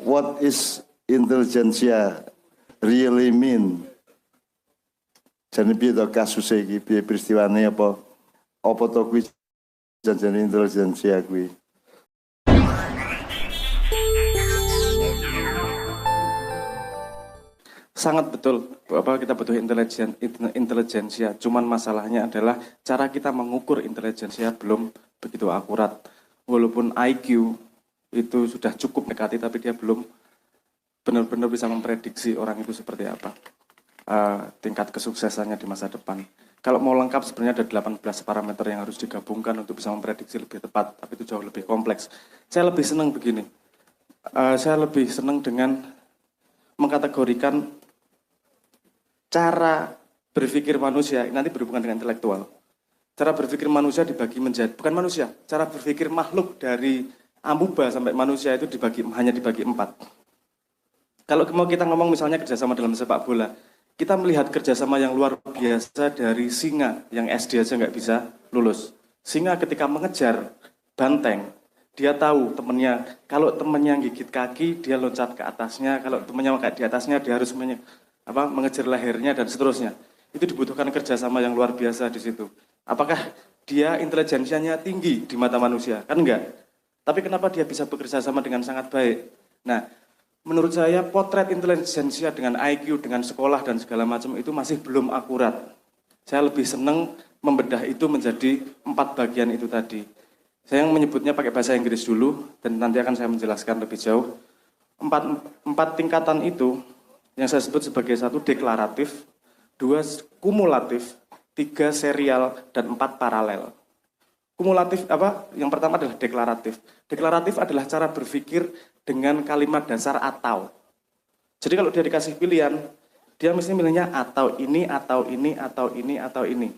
what is intelligentsia really mean? Jadi piye to kasus iki, piye peristiwane apa to kuwi janjane intelligentsia kuwi. Sangat betul bahwa kita butuh intelijensia. Cuman masalahnya adalah cara kita mengukur intelijensia belum begitu akurat. Walaupun IQ itu sudah cukup mendekati, tapi dia belum benar-benar bisa memprediksi orang itu seperti apa. Tingkat kesuksesannya di masa depan. Kalau mau lengkap sebenarnya ada 18 parameter yang harus digabungkan untuk bisa memprediksi lebih tepat, tapi itu jauh lebih kompleks. Saya lebih senang begini. Saya lebih senang dengan mengkategorikan cara berpikir manusia, nanti berhubungan dengan intelektual. Cara berpikir manusia dibagi menjadi, bukan manusia, cara berpikir makhluk dari amuba sampai manusia itu hanya dibagi 4. Kalau mau kita ngomong misalnya kerjasama dalam sepak bola, kita melihat kerjasama yang luar biasa dari singa yang SD aja nggak bisa lulus. Singa ketika mengejar banteng, dia tahu temennya, kalau temennya gigit kaki, dia loncat ke atasnya, kalau temennya di atasnya, dia harus mengejar lehernya dan seterusnya. Itu dibutuhkan kerjasama yang luar biasa di situ. Apakah dia intelijensianya tinggi di mata manusia? Kan enggak. Tapi kenapa dia bisa bekerja sama dengan sangat baik? Nah, menurut saya potret intelijensia dengan IQ, dengan sekolah dan segala macam itu masih belum akurat. Saya lebih senang membedah itu menjadi 4 bagian itu tadi. Saya yang menyebutnya pakai bahasa Inggris dulu, dan nanti akan saya menjelaskan lebih jauh. 4 tingkatan itu, yang saya sebut sebagai 1 deklaratif, 2 kumulatif, 3 serial, dan 4 paralel. Kumulatif Yang pertama adalah deklaratif. Deklaratif adalah cara berpikir dengan kalimat dasar atau. Jadi kalau dia dikasih pilihan, dia mesti milihnya atau ini, atau ini, atau ini, atau ini.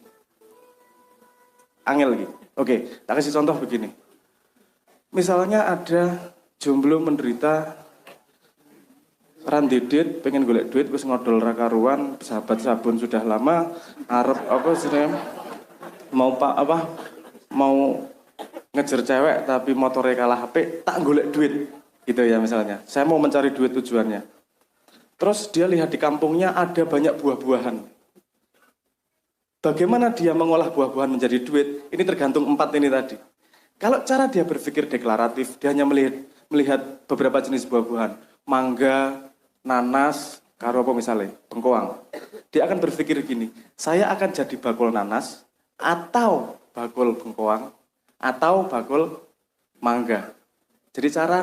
Angel lagi. Oke, tak kasih contoh begini. Misalnya ada jomblo menderita randidit, pengen golek duit, wis ngodol ra karuan, sahabat sabun sudah lama, arep mau ngejar cewek tapi motornya kalah HP, tak golek duit. Gitu ya misalnya. Saya mau mencari duit tujuannya. Terus dia lihat di kampungnya ada banyak buah-buahan. Bagaimana dia mengolah buah-buahan menjadi duit? Ini tergantung 4 ini tadi. Kalau cara dia berpikir deklaratif, dia hanya melihat beberapa jenis buah-buahan. Mangga, nanas, karo apa misalnya, bengkoang. Dia akan berpikir gini, saya akan jadi bakul nanas, atau bakul bengkoang, atau bakul mangga. Jadi cara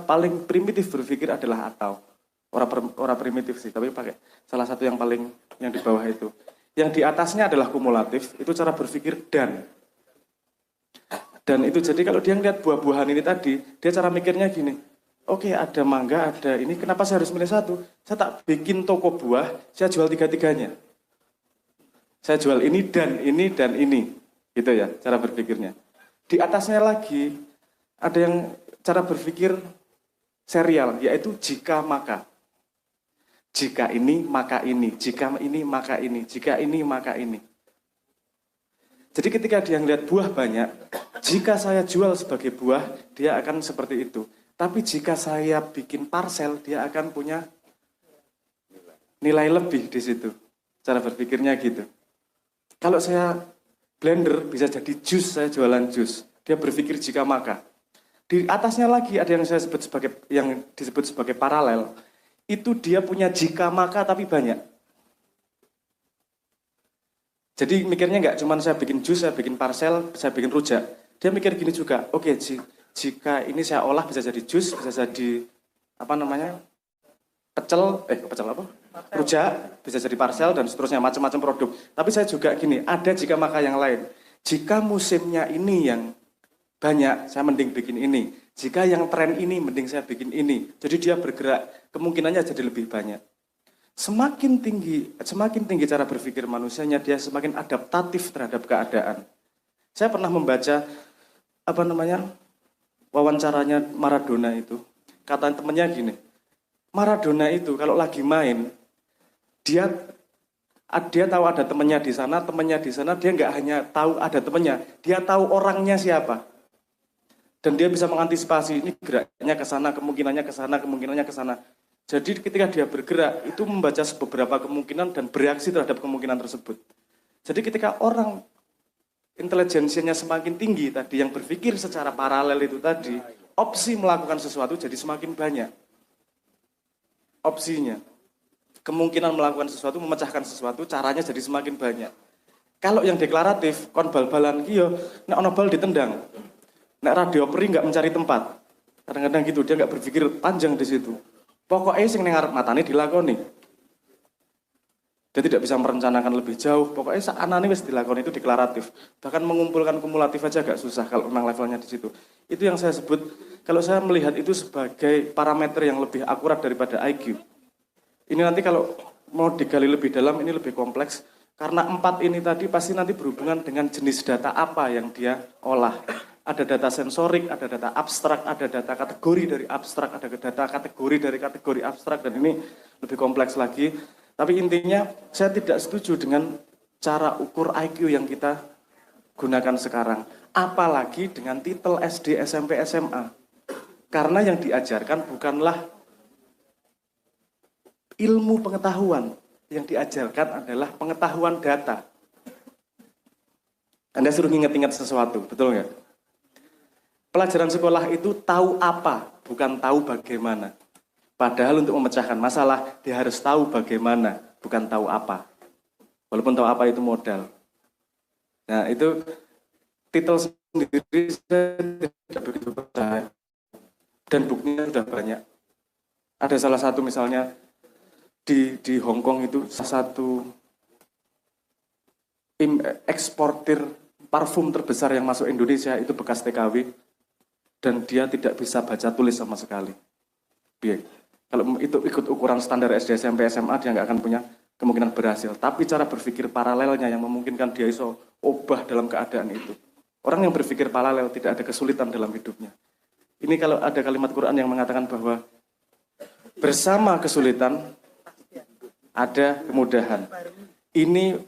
paling primitif berpikir adalah atau. Orang primitif sih, tapi pakai salah satu yang di bawah itu. Yang di atasnya adalah kumulatif, itu cara berpikir dan. Dan itu jadi kalau dia ngeliat buah-buahan ini tadi, dia cara mikirnya gini, oke, ada mangga, ada ini, kenapa saya harus milih 1? Saya tak bikin toko buah, saya jual 3-tiganya. Saya jual ini dan ini dan ini. Gitu ya, cara berpikirnya. Di atasnya lagi, ada yang cara berpikir serial, yaitu jika maka. Jika ini, maka ini. Jika ini, maka ini. Jika ini, maka ini. Jadi ketika dia ngelihat buah banyak, jika saya jual sebagai buah, dia akan seperti itu. Tapi jika saya bikin parsel, dia akan punya nilai lebih di situ. Cara berpikirnya gitu. Kalau saya blender, bisa jadi jus, saya jualan jus. Dia berpikir jika maka. Di atasnya lagi ada yang disebut sebagai paralel. Itu dia punya jika maka tapi banyak. Jadi mikirnya nggak cuma saya bikin jus, saya bikin parsel, saya bikin rujak. Dia mikir gini juga, oke, jika ini saya olah bisa jadi jus, bisa jadi rujak, bisa jadi parsel dan seterusnya, macam-macam produk. Tapi saya juga gini, ada jika maka yang lain. Jika musimnya ini yang banyak, saya mending bikin ini. Jika yang tren ini, mending saya bikin ini. Jadi dia bergerak, kemungkinannya jadi lebih banyak. Semakin tinggi cara berpikir manusianya, dia semakin adaptatif terhadap keadaan. Saya pernah membaca wawancaranya Maradona itu. Kata temennya gini, Maradona itu kalau lagi main, dia tahu ada temennya di sana, dia nggak hanya tahu ada temennya, dia tahu orangnya siapa. Dan dia bisa mengantisipasi ini geraknya ke sana, kemungkinannya ke sana, kemungkinannya ke sana. Jadi ketika dia bergerak, itu membaca beberapa kemungkinan dan bereaksi terhadap kemungkinan tersebut. Jadi ketika orang intelijensianya semakin tinggi tadi, yang berpikir secara paralel itu tadi, opsi melakukan sesuatu jadi semakin banyak. Opsinya. Kemungkinan melakukan sesuatu, memecahkan sesuatu, caranya jadi semakin banyak. Kalau yang deklaratif, kon bal-balan kiyo, nek ono bal ditendang. Nek radio peri nggak mencari tempat. Kadang-kadang gitu, dia nggak berpikir panjang di situ. Pokoknya sing ning ngarep matane dilakoni. Dia tidak bisa merencanakan lebih jauh. Pokoknya saanane wis dilakoni, itu deklaratif. Bahkan mengumpulkan kumulatif aja agak susah kalau memang levelnya di situ. Itu yang saya sebut, kalau saya melihat itu sebagai parameter yang lebih akurat daripada IQ. Ini nanti kalau mau digali lebih dalam, ini lebih kompleks. Karena 4 ini tadi pasti nanti berhubungan dengan jenis data apa yang dia olah. Ada data sensorik, ada data abstrak, ada data kategori dari abstrak, ada data kategori dari kategori abstrak, dan ini lebih kompleks lagi. Tapi intinya saya tidak setuju dengan cara ukur IQ yang kita gunakan sekarang. Apalagi dengan titel SD, SMP, SMA. Karena yang diajarkan bukanlah ilmu pengetahuan. Yang diajarkan adalah pengetahuan data. Anda suruh ingat-ingat sesuatu, betul nggak? Pelajaran sekolah itu tahu apa, bukan tahu bagaimana. Padahal untuk memecahkan masalah, dia harus tahu bagaimana, bukan tahu apa. Walaupun tahu apa itu modal. Nah, itu titel sendiri saya tidak begitu percaya. Dan buktinya sudah banyak. Ada salah satu misalnya, di Hong Kong itu salah satu eksportir parfum terbesar yang masuk Indonesia itu bekas TKW. Dan dia tidak bisa baca tulis sama sekali. Biar. Kalau itu ikut ukuran standar SD, SMP, SMA, dia nggak akan punya kemungkinan berhasil. Tapi cara berpikir paralelnya yang memungkinkan dia iso obah dalam keadaan itu. Orang yang berpikir paralel tidak ada kesulitan dalam hidupnya. Ini kalau ada kalimat Quran yang mengatakan bahwa bersama kesulitan ada kemudahan. Ini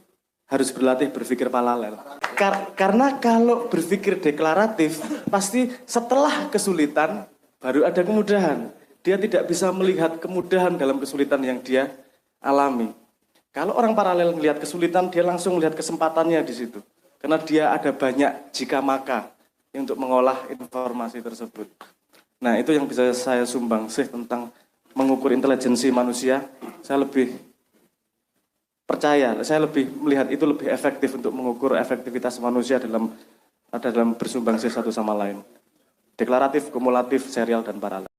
harus berlatih berpikir paralel. Karena kalau berpikir deklaratif, pasti setelah kesulitan baru ada kemudahan. Dia tidak bisa melihat kemudahan dalam kesulitan yang dia alami. Kalau orang paralel melihat kesulitan, dia langsung melihat kesempatannya di situ. Karena dia ada banyak jika maka untuk mengolah informasi tersebut. Nah, itu yang bisa saya sumbangsih tentang mengukur intelijensi manusia. Saya lebih percaya, saya lebih melihat itu lebih efektif untuk mengukur efektivitas manusia dalam bersumbangsi satu sama lain. Deklaratif, kumulatif, serial, dan paralel.